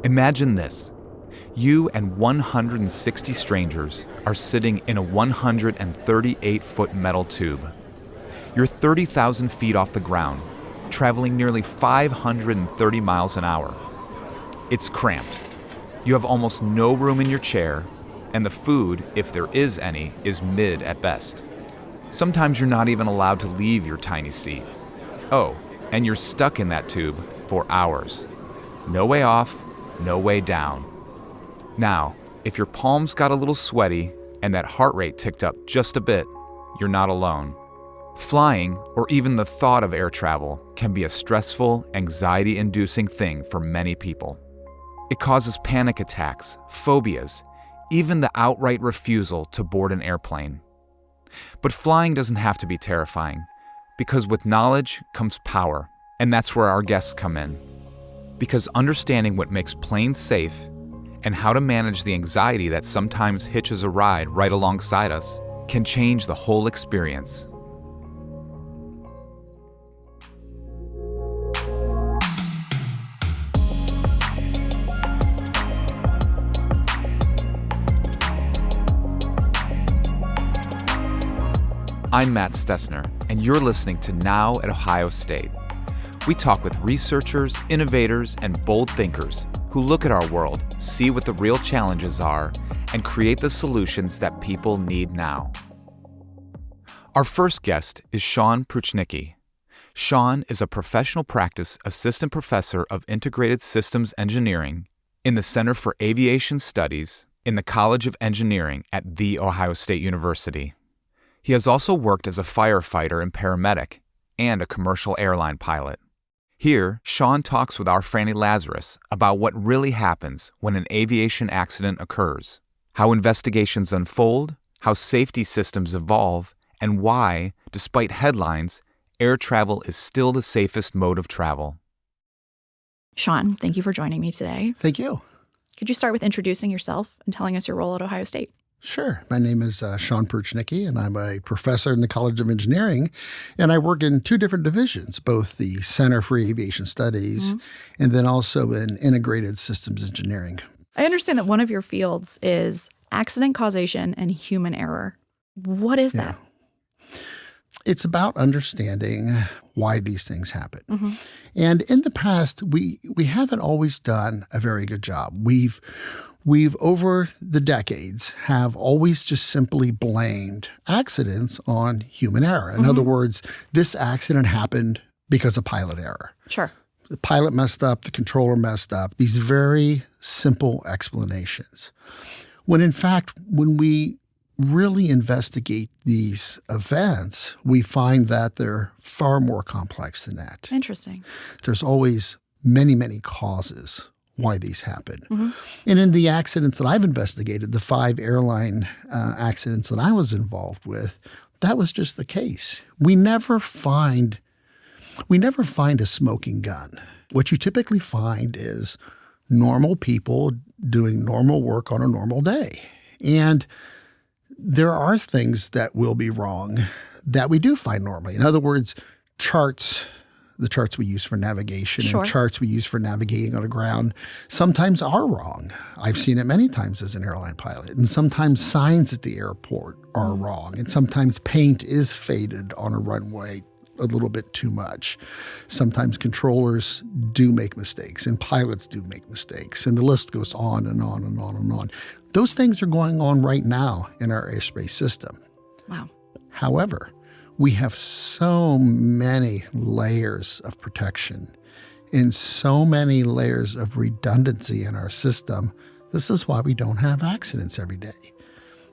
Imagine this. You and 160 strangers are sitting in a 138-foot metal tube. You're 30,000 feet off the ground, traveling nearly 530 miles an hour. It's cramped. You have almost no room in your chair, and the food, if there is any, is mid at best. Sometimes you're not even allowed to leave your tiny seat. Oh, and you're stuck in that tube for hours. No way off, no way down. Now, if your palms got a little sweaty and that heart rate ticked up just a bit, you're not alone. Flying, or even the thought of air travel, can be a stressful, anxiety-inducing thing for many people. It causes panic attacks, phobias, even the outright refusal to board an airplane. But flying doesn't have to be terrifying, because with knowledge comes power, and that's where our guests come in. Because understanding what makes planes safe and how to manage the anxiety that sometimes hitches a ride right alongside us can change the whole experience. I'm Matt Stessner, and you're listening to Now at Ohio State. We talk with researchers, innovators, and bold thinkers who look at our world, see what the real challenges are, and create the solutions that people need now. Our first guest is Sean Pruchnicki. Sean is a professional practice assistant professor of integrated systems engineering in the Center for Aviation Studies in the College of Engineering at The Ohio State University. He has also worked as a firefighter and paramedic and a commercial airline pilot. Here, Sean talks with our Franny Lazarus about what really happens when an aviation accident occurs, how investigations unfold, how safety systems evolve, and why, despite headlines, air travel is still the safest mode of travel. Sean, thank you for joining me today. Thank you. Could you start with introducing yourself and telling us your role at Ohio State? Sure. My name is Sean Pruchnicki, and I'm a professor in the College of Engineering, and I work in two different divisions, both the Center for Aviation Studies and then also in integrated systems engineering. I understand that one of your fields is accident causation and human error. What is that? It's about understanding why these things happen. And in the past, we haven't always done a very good job. We've over the decades have always just simply blamed accidents on human error. In other words, this accident happened because of pilot error. Sure. The pilot messed up, the controller messed up, these very simple explanations. When in fact, when we really investigate these events, we find that they're far more complex than that. Interesting. There's always many, many causes why these happen. And in the accidents that I've investigated, the 5 airline accidents that I was involved with, that was just the case. We never find a smoking gun. What you typically find is normal people doing normal work on a normal day. And there are things that will be wrong that we do find normally. In other words, the charts we use for navigation and charts we use for navigating on the ground sometimes are wrong. I've seen it many times as an airline pilot. And sometimes signs at the airport are wrong. And sometimes paint is faded on a runway a little bit too much. Sometimes controllers do make mistakes and pilots do make mistakes. And the list goes on and on and on and on. Those things are going on right now in our airspace system. Wow. However, we have so many layers of protection and so many layers of redundancy in our system. This is why we don't have accidents every day,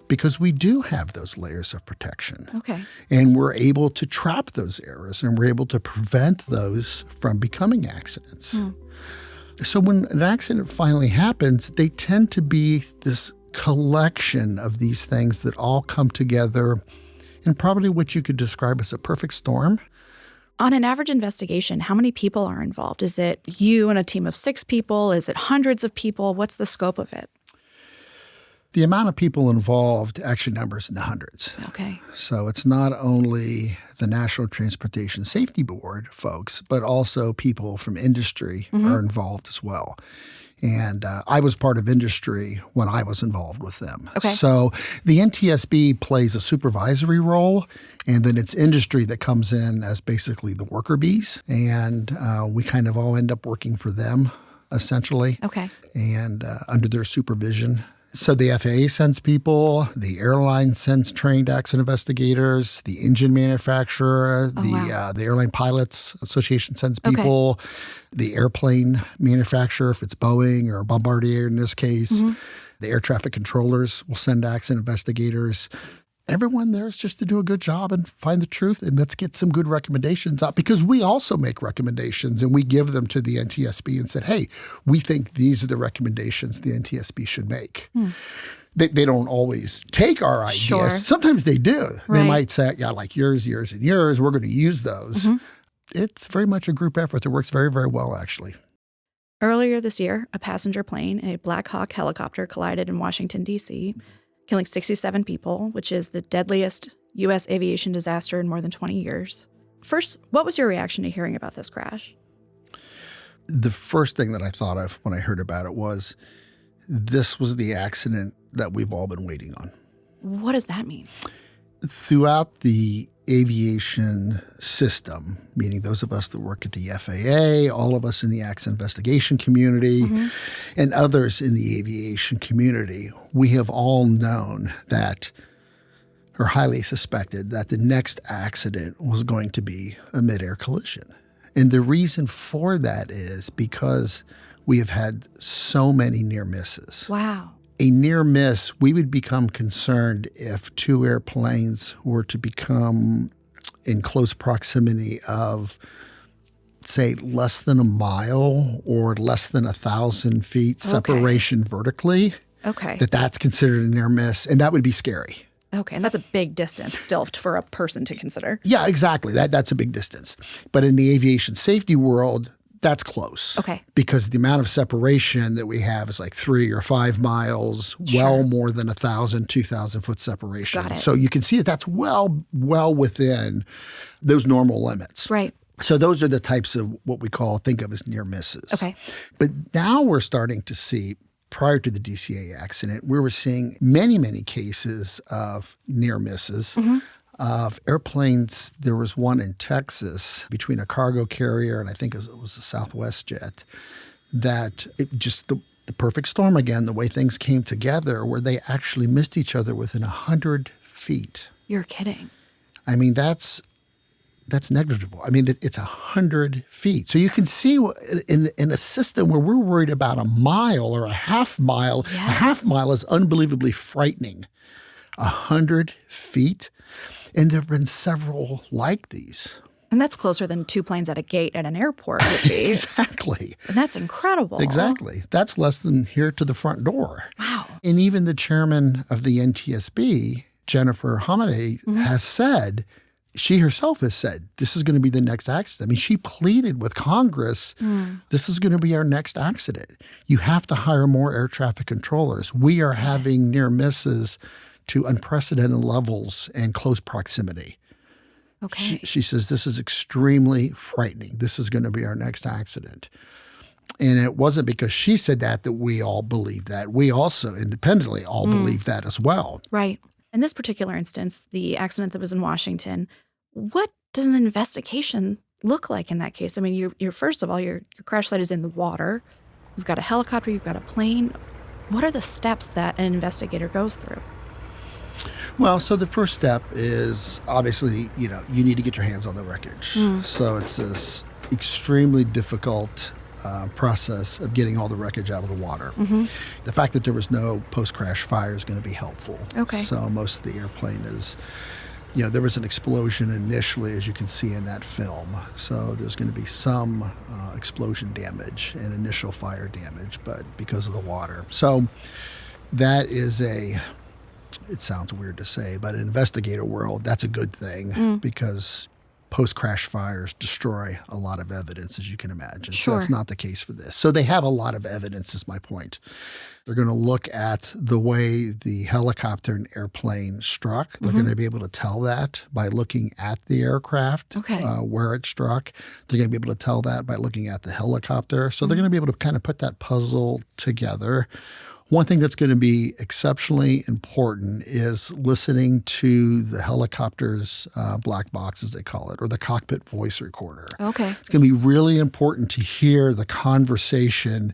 because we do have those layers of protection. Okay. And we're able to trap those errors and we're able to prevent those from becoming accidents. So when an accident finally happens, they tend to be this collection of these things that all come together and probably what you could describe as a perfect storm. On an average investigation, how many people are involved? Is it you and a team of 6 people? Is it hundreds of people? What's the scope of it? The amount of people involved actually numbers in the hundreds. Okay. So it's not only the National Transportation Safety Board folks, but also people from industry are involved as well. And I was part of industry when I was involved with them. Okay. So the NTSB plays a supervisory role, and then it's industry that comes in as basically the worker bees. And we kind of all end up working for them, essentially, Okay. and under their supervision. So the FAA sends people, the airline sends trained accident investigators, the engine manufacturer, the Airline Pilots Association sends people, the airplane manufacturer, if it's Boeing or Bombardier in this case, the air traffic controllers will send accident investigators. Everyone there is just to do a good job and find the truth, and let's get some good recommendations out, because we also make recommendations and we give them to the NTSB and said, hey, we think these are the recommendations the NTSB should make. They don't always take our ideas. Sure. Sometimes they do. Right. They might say, yeah, like yours, and yours, we're going to use those. It's very much a group effort that works very, very well, actually. Earlier this year, a passenger plane, a Black Hawk helicopter, collided in Washington, D.C., killing 67 people, which is the deadliest U.S. aviation disaster in more than 20 years. First, what was your reaction to hearing about this crash? The first thing that I thought of when I heard about it was this was the accident that we've all been waiting on. What does that mean? Throughout the aviation system, meaning those of us that work at the FAA, all of us in the accident investigation community, and others in the aviation community, we have all known that, or highly suspected, that the next accident was going to be a midair collision. And the reason for that is because we have had so many near misses. Wow. A near miss, we would become concerned if two airplanes were to become in close proximity of, say, less than a mile or less than 1,000 feet separation vertically. Okay. That's considered a near miss, and that would be scary. Okay, and that's a big distance still for a person to consider. Yeah, exactly. That's a big distance. But in the aviation safety world, that's close. Okay. Because the amount of separation that we have is like 3 or 5 miles, well more than 1,000, 2,000 foot separation. Got it. So you can see that's well within those normal limits. Right. So those are the types of what we think of as near misses. Okay. But now we're starting to see, prior to the DCA accident, we were seeing many, many cases of near misses. Of airplanes. There was one in Texas between a cargo carrier and I think it was a Southwest jet, that it just the perfect storm again, the way things came together, where they actually missed each other within 100 feet. You're kidding. I mean, that's negligible. I mean, it's 100 feet. So you can see in a system where we're worried about a mile or a half mile, a half mile is unbelievably frightening. 100 feet. And there have been several like these. And that's closer than 2 planes at a gate at an airport would be. Exactly. And that's incredible. Exactly. That's less than here to the front door. Wow. And even the chairman of the NTSB, Jennifer Hamadeh, has said, she herself has said, this is going to be the next accident. I mean, she pleaded with Congress, this is going to be our next accident. You have to hire more air traffic controllers. We are having near misses to unprecedented levels and close proximity. Okay. She says, this is extremely frightening. This is going to be our next accident. And it wasn't because she said that we all believe that. We also independently all believe that as well. Right. In this particular instance, the accident that was in Washington, what does an investigation look like in that case? I mean, you're first of all, your crash site is in the water. You've got a helicopter, you've got a plane. What are the steps that an investigator goes through? Well, so the first step is obviously, you need to get your hands on the wreckage. So it's this extremely difficult process of getting all the wreckage out of the water. The fact that there was no post-crash fire is going to be helpful. Okay. So most of the airplane is, there was an explosion initially, as you can see in that film. So there's going to be some explosion damage and initial fire damage, but because of the water. So that is it sounds weird to say, but in investigator world, that's a good thing because post-crash fires destroy a lot of evidence, as you can imagine. Sure. So that's not the case for this. So they have a lot of evidence, is my point. They're going to look at the way the helicopter and airplane struck. They're going to be able to tell that by looking at the aircraft, where it struck. They're going to be able to tell that by looking at the helicopter. So they're going to be able to kind of put that puzzle together. One thing that's going to be exceptionally important is listening to the helicopter's black box, as they call it, or the cockpit voice recorder. Okay. It's going to be really important to hear the conversation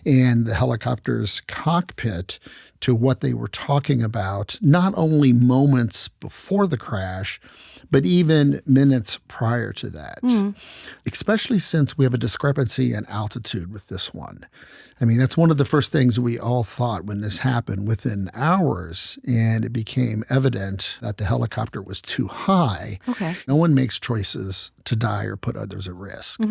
in the helicopter's cockpit to what they were talking about, not only moments before the crash, but even minutes prior to that, especially since we have a discrepancy in altitude with this one. I mean, that's one of the first things we all thought when this happened within hours, and it became evident that the helicopter was too high. Okay. No one makes choices to die or put others at risk.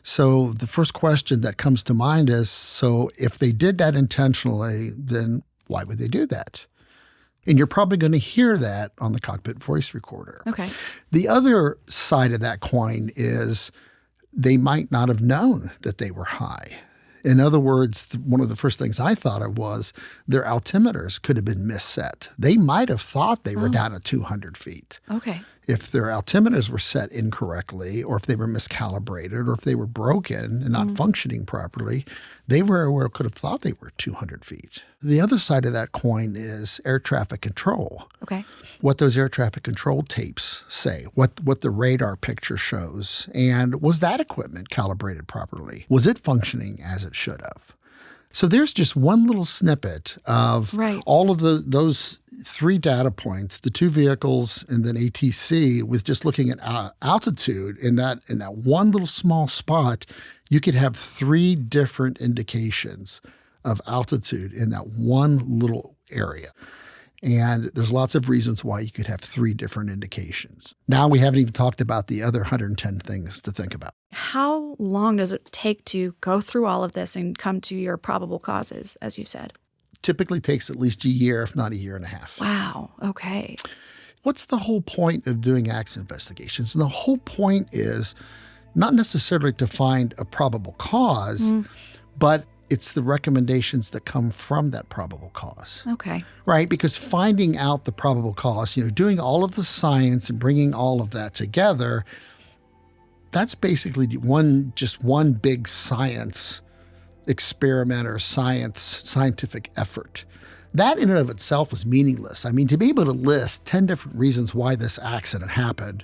So the first question that comes to mind is, so if they did that intentionally, then why would they do that? And you're probably going to hear that on the cockpit voice recorder. Okay. The other side of that coin is they might not have known that they were high. In other words, one of the first things I thought of was their altimeters could have been misset. They might have thought they were down at 200 feet. Okay. If their altimeters were set incorrectly, or if they were miscalibrated, or if they were broken and not functioning properly, they could have thought they were 200 feet. The other side of that coin is air traffic control. Okay. What those air traffic control tapes say, what the radar picture shows, and was that equipment calibrated properly? Was it functioning as it should have? So there's just one little snippet of all of those three data points, the two vehicles and then ATC, with just looking at altitude in that one little small spot, you could have three different indications of altitude in that one little area. And there's lots of reasons why you could have three different indications. Now we haven't even talked about the other 110 things to think about. How long does it take to go through all of this and come to your probable causes, as you said? Typically takes at least a year, if not a year and a half. Wow. Okay. What's the whole point of doing accident investigations? And the whole point is not necessarily to find a probable cause, but it's the recommendations that come from that probable cause. Okay. Right? Because finding out the probable cause, doing all of the science and bringing all of that together, that's basically one big science experiment or scientific effort. That in and of itself is meaningless. I mean, to be able to list 10 different reasons why this accident happened,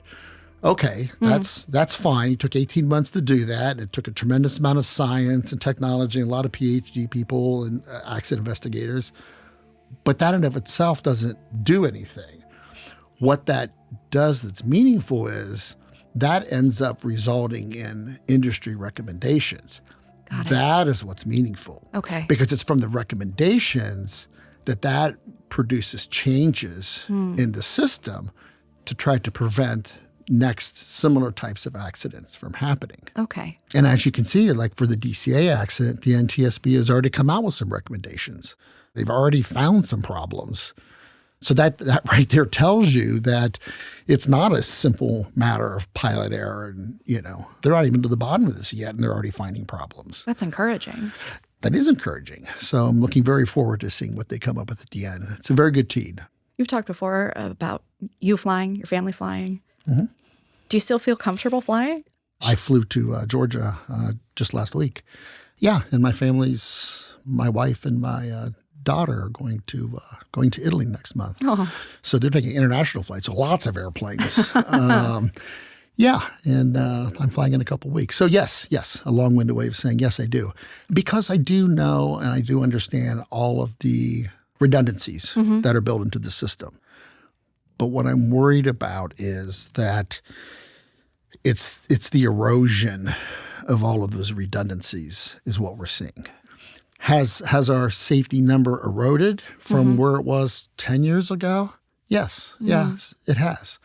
okay, that's fine. It took 18 months to do that. It took a tremendous amount of science and technology and a lot of PhD people and accident investigators. But that in and of itself doesn't do anything. What that does that's meaningful is that ends up resulting in industry recommendations. Got it. That is what's meaningful. Okay. Because it's from the recommendations that produces changes in the system to try to prevent next similar types of accidents from happening. Okay. And as you can see, like for the DCA accident, the NTSB has already come out with some recommendations. They've already found some problems. So that right there tells you that it's not a simple matter of pilot error and, they're not even to the bottom of this yet and they're already finding problems. That's encouraging. That is encouraging. So I'm looking very forward to seeing what they come up with at the end. It's a very good team. You've talked before about you flying, your family flying. Do you still feel comfortable flying? I flew to Georgia just last week. Yeah, and my wife and my daughter are going to Italy next month. Oh. So they're taking international flights, so lots of airplanes. Yeah, and I'm flying in a couple weeks. So yes, a long-winded way of saying yes, I do. Because I do know and I do understand all of the redundancies that are built into the system. But what I'm worried about is that it's the erosion of all of those redundancies is what we're seeing. Has our safety number eroded from where it was 10 years ago? Yes, it has.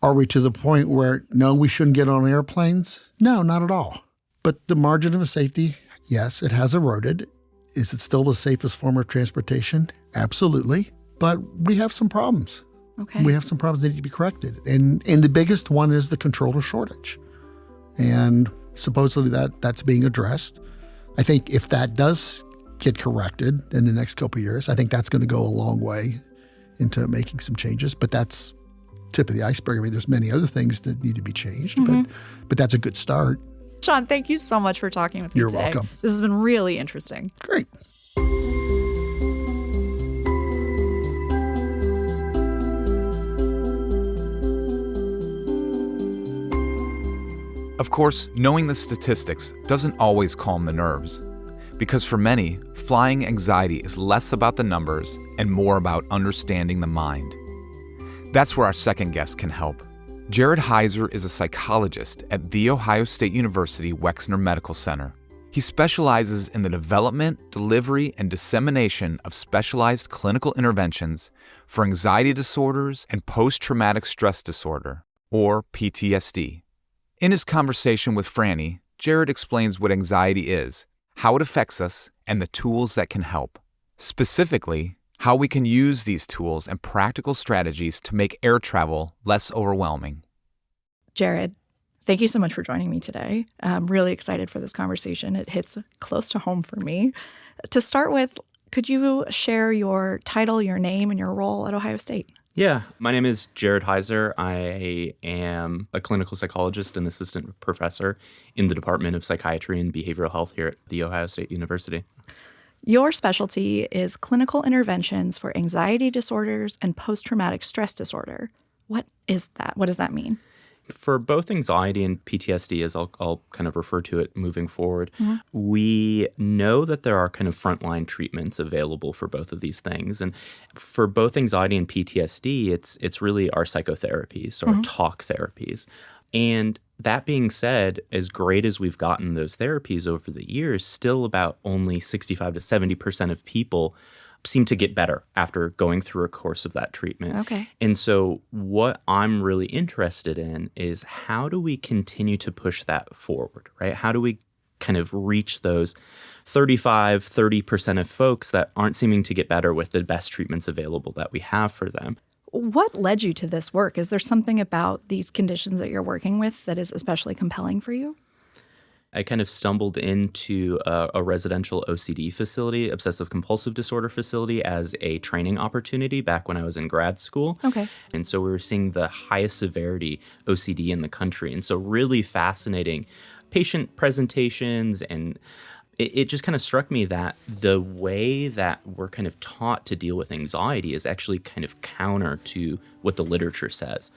Are we to the point where, no, we shouldn't get on airplanes? No, not at all. But the margin of safety, yes, it has eroded. Is it still the safest form of transportation? Absolutely. But we have some problems. Okay. We have some problems that need to be corrected. And the biggest one is the controller shortage. And supposedly that's being addressed. I think if that does get corrected in the next couple of years, I think that's going to go a long way into making some changes. But that's tip of the iceberg. I mean, there's many other things that need to be changed, but that's a good start. Sean, thank you so much for talking with me You're today. welcome. This has been really interesting. Great. Of course, knowing the statistics doesn't always calm the nerves, because for many, flying anxiety is less about the numbers and more about understanding the mind. That's where our second guest can help. Jared Heiser is a psychologist at The Ohio State University Wexner Medical Center. He specializes in the development, delivery, and dissemination of specialized clinical interventions for anxiety disorders and post-traumatic stress disorder, or PTSD. In his conversation with Franny, Jared explains what anxiety is, how it affects us, and the tools that can help. Specifically, how we can use these tools and practical strategies to make air travel less overwhelming. Jared, thank you so much for joining me today. I'm really excited for this conversation. It hits close to home for me. To start with, could you share your title, your name, and your role at Ohio State? Yeah, my name is Jared Heiser. I am a clinical psychologist and assistant professor in the Department of Psychiatry and Behavioral Health here at The Ohio State University. Your specialty is clinical interventions for anxiety disorders and post-traumatic stress disorder. What is that? What does that mean? For both anxiety and PTSD, as I'll kind of refer to it moving forward, we know that there are kind of frontline treatments available for both of these things. And for both anxiety and PTSD, it's really our psychotherapies or talk therapies. And that being said, as great as we've gotten those therapies over the years, still about only 65 to 70% of people seem to get better after going through a course of that treatment. Okay. And so what I'm really interested in is how do we continue to push that forward, right? How do we kind of reach those 30% of folks that aren't seeming to get better with the best treatments available that we have for them? What led you to this work? Is there something about these conditions that you're working with that is especially compelling for you? I kind of stumbled into a residential OCD facility, obsessive compulsive disorder facility, as a training opportunity back when I was in grad school. Okay. And so we were seeing the highest severity OCD in the country. And so really fascinating patient presentations. And it just kind of struck me that the way that we're kind of taught to deal with anxiety is actually kind of counter to what the literature says.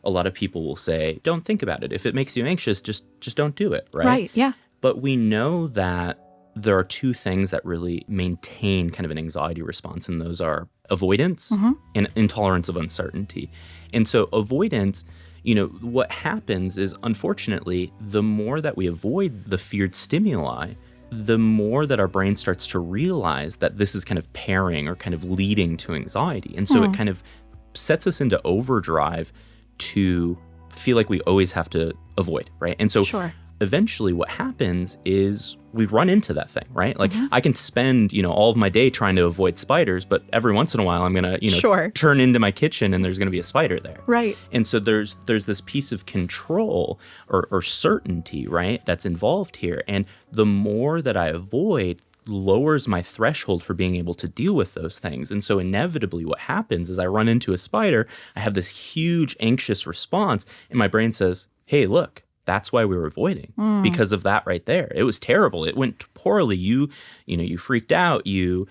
A lot of people will say, don't think about it. If it makes you anxious, just don't do it, right? Right, yeah. But we know that there are two things that really maintain kind of an anxiety response, and those are avoidance and intolerance of uncertainty. And so avoidance, what happens is, unfortunately, the more that we avoid the feared stimuli, the more that our brain starts to realize that this is kind of pairing or kind of leading to anxiety. And so it kind of sets us into overdrive to feel like we always have to avoid, right? And so eventually what happens is we run into that thing, right? Like I can spend, all of my day trying to avoid spiders, but every once in a while I'm going to, turn into my kitchen and there's going to be a spider there. Right. And so there's this piece of control or certainty, right, that's involved here. And the more that I avoid lowers my threshold for being able to deal with those things. And so inevitably what happens is I run into a spider, I have this huge anxious response, and my brain says, hey, look, that's why we were avoiding, because of that right there. It was terrible. It went poorly. You freaked out. You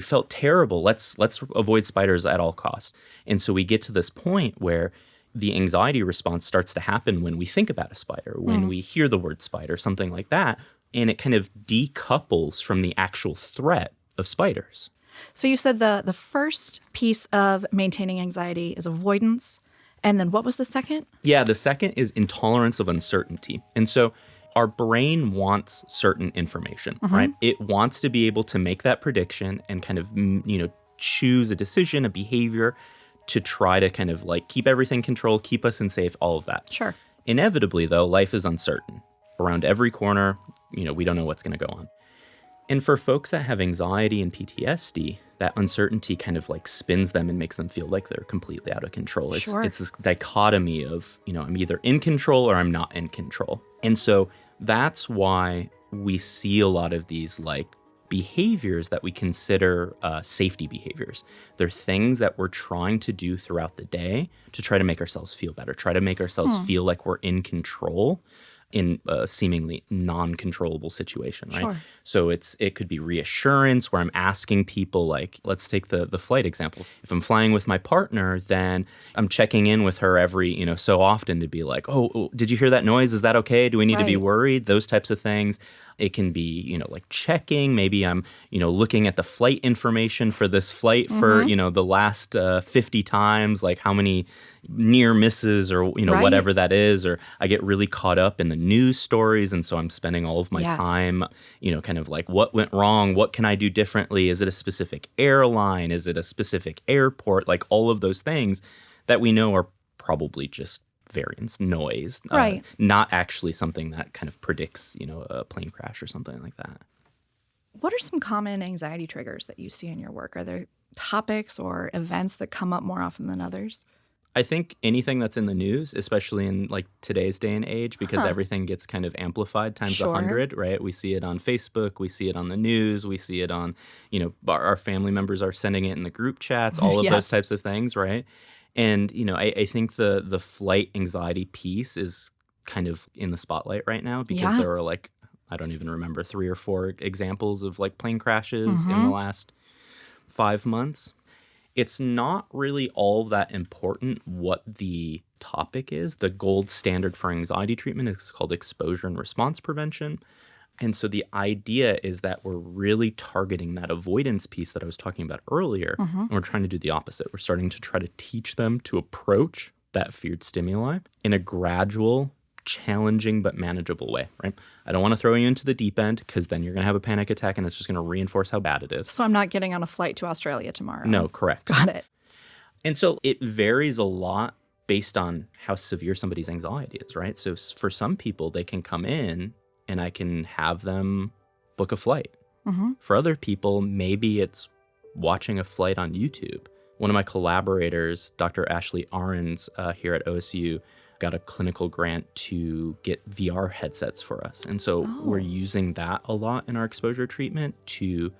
felt terrible. Let's avoid spiders at all costs. And so we get to this point where the anxiety response starts to happen when we think about a spider, when we hear the word spider, something like that. And it kind of decouples from the actual threat of spiders. So you said the first piece of maintaining anxiety is avoidance. And then what was the second? Yeah, the second is intolerance of uncertainty. And so our brain wants certain information, right? It wants to be able to make that prediction and kind of, choose a decision, a behavior to try to kind of like keep everything controlled, keep us in safe, all of that. Sure. Inevitably, though, life is uncertain. Around every corner, we don't know what's going to go on. And for folks that have anxiety and PTSD, that uncertainty kind of like spins them and makes them feel like they're completely out of control. Sure. It's this dichotomy of, I'm either in control or I'm not in control. And so that's why we see a lot of these like behaviors that we consider safety behaviors. They're things that we're trying to do throughout the day to try to make ourselves feel better, try to make ourselves feel like we're in control in a seemingly non-controllable situation, right? Sure. So it could be reassurance where I'm asking people, like, let's take the flight example. If I'm flying with my partner, then I'm checking in with her every, so often to be like, oh, did you hear that noise? Is that okay? Do we need to be worried? Those types of things. It can be, like checking. Maybe I'm, looking at the flight information for this flight for, the last 50 times, like how many near misses or, whatever that is. Or I get really caught up in the news stories. And so I'm spending all of my time, kind of like what went wrong? What can I do differently? Is it a specific airline? Is it a specific airport? Like all of those things that we know are probably just variance, noise, not actually something that kind of predicts, a plane crash or something like that. What are some common anxiety triggers that you see in your work? Are there topics or events that come up more often than others? I think anything that's in the news, especially in like today's day and age, because everything gets kind of amplified times 100, right? We see it on Facebook, we see it on the news, we see it on, our family members are sending it in the group chats, all of those types of things, right? And, I think the flight anxiety piece is kind of in the spotlight right now because there are like, I don't even remember 3 or 4 examples of like plane crashes in the last 5 months. It's not really all that important what the topic is. The gold standard for anxiety treatment is called exposure and response prevention. And so the idea is that we're really targeting that avoidance piece that I was talking about earlier, and we're trying to do the opposite. We're starting to try to teach them to approach that feared stimuli in a gradual, challenging, but manageable way, right? I don't want to throw you into the deep end because then you're going to have a panic attack and it's just going to reinforce how bad it is. So I'm not getting on a flight to Australia tomorrow. No, correct. Got it. And so it varies a lot based on how severe somebody's anxiety is, right? So for some people, they can come in and I can have them book a flight. For other people, maybe it's watching a flight on YouTube. One of my collaborators, Dr. Ashley Ahrens here at OSU, got a clinical grant to get VR headsets for us. And so we're using that a lot in our exposure treatment to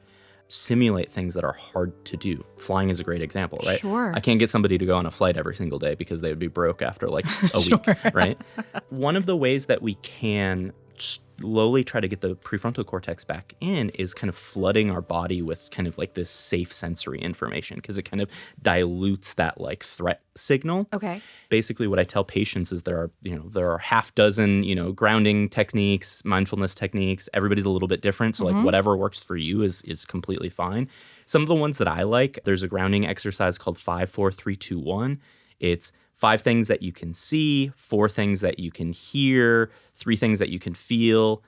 simulate things that are hard to do. Flying is a great example, right? Sure. I can't get somebody to go on a flight every single day because they would be broke after like a week, right? One of the ways that we can slowly try to get the prefrontal cortex back in is kind of flooding our body with kind of like this safe sensory information because it kind of dilutes that like threat signal. Okay. Basically what I tell patients is there are half dozen, grounding techniques, mindfulness techniques. Everybody's a little bit different. So like whatever works for you is completely fine. Some of the ones that I like, there's a grounding exercise called 5, 4, 3, 2, 1. It's 5 things that you can see, 4 things that you can hear, 3 things that you can feel,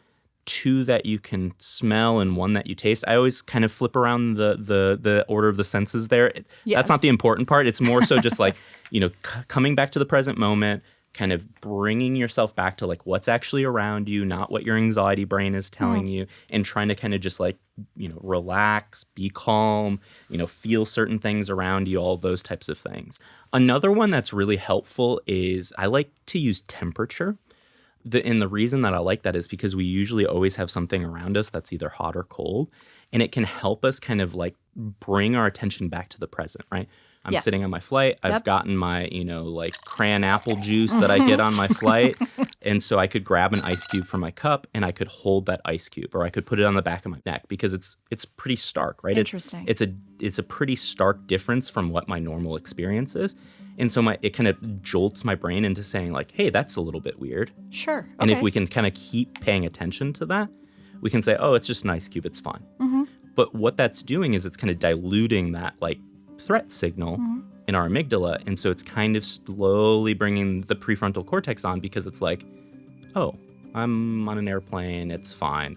2 that you can smell, and 1 that you taste. I always kind of flip around the order of the senses there. That's not the important part. It's more so just like, coming back to the present moment, kind of bringing yourself back to like what's actually around you, not what your anxiety brain is telling you, and trying to kind of just like, relax, be calm, feel certain things around you, all of those types of things. Another one that's really helpful is I like to use temperature. And the reason that I like that is because we usually always have something around us that's either hot or cold, and it can help us kind of like bring our attention back to the present, right? I'm sitting on my flight. I've gotten my, like cran apple juice that I get on my flight. And so I could grab an ice cube from my cup and I could hold that ice cube, or I could put it on the back of my neck because it's pretty stark, right? Interesting. It's a pretty stark difference from what my normal experience is. And so it kind of jolts my brain into saying like, hey, that's a little bit weird. Sure. Okay. And if we can kind of keep paying attention to that, we can say, oh, it's just an ice cube. It's fine. But what that's doing is it's kind of diluting that like threat signal in our amygdala. And so it's kind of slowly bringing the prefrontal cortex on because it's like, oh, I'm on an airplane. It's fine.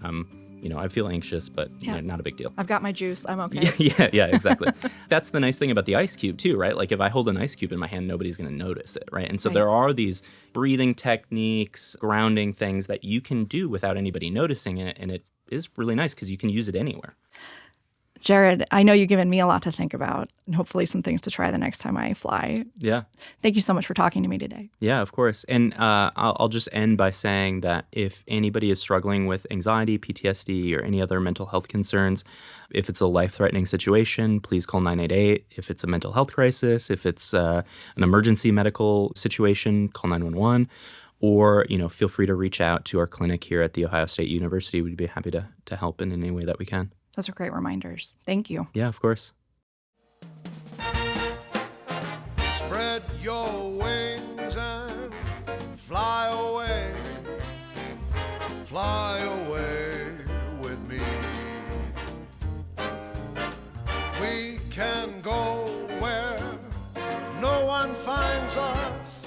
I feel anxious, but not a big deal. I've got my juice. I'm okay. Yeah, exactly. That's the nice thing about the ice cube too, right? Like if I hold an ice cube in my hand, nobody's going to notice it, right? And so there are these breathing techniques, grounding things that you can do without anybody noticing it. And it is really nice because you can use it anywhere. Jared, I know you've given me a lot to think about and hopefully some things to try the next time I fly. Yeah. Thank you so much for talking to me today. Yeah, of course. And I'll just end by saying that if anybody is struggling with anxiety, PTSD, or any other mental health concerns, if it's a life-threatening situation, please call 988. If it's a mental health crisis, if it's an emergency medical situation, call 911. Or, feel free to reach out to our clinic here at The Ohio State University. We'd be happy to help in any way that we can. Those are great reminders. Thank you. Yeah, of course. Spread your wings and fly away. Fly away with me. We can go where no one finds us.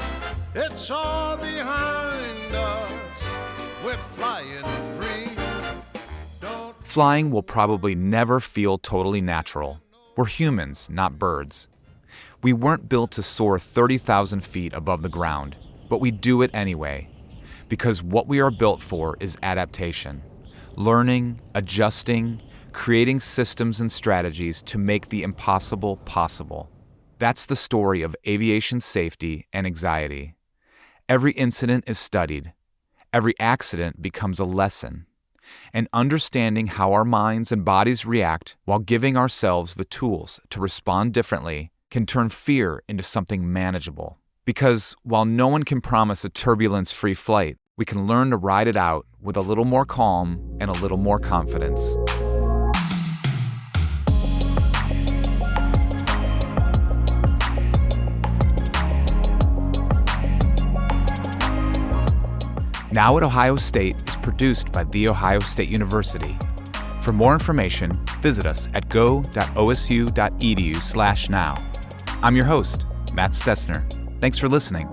It's all behind us. We're flying free. Flying will probably never feel totally natural. We're humans, not birds. We weren't built to soar 30,000 feet above the ground, but we do it anyway, because what we are built for is adaptation, learning, adjusting, creating systems and strategies to make the impossible possible. That's the story of aviation safety and anxiety. Every incident is studied. Every accident becomes a lesson. And understanding how our minds and bodies react while giving ourselves the tools to respond differently can turn fear into something manageable. Because while no one can promise a turbulence-free flight, we can learn to ride it out with a little more calm and a little more confidence. Now at Ohio State is produced by The Ohio State University. For more information, visit us at go.osu.edu/now. I'm your host, Matt Stessner. Thanks for listening.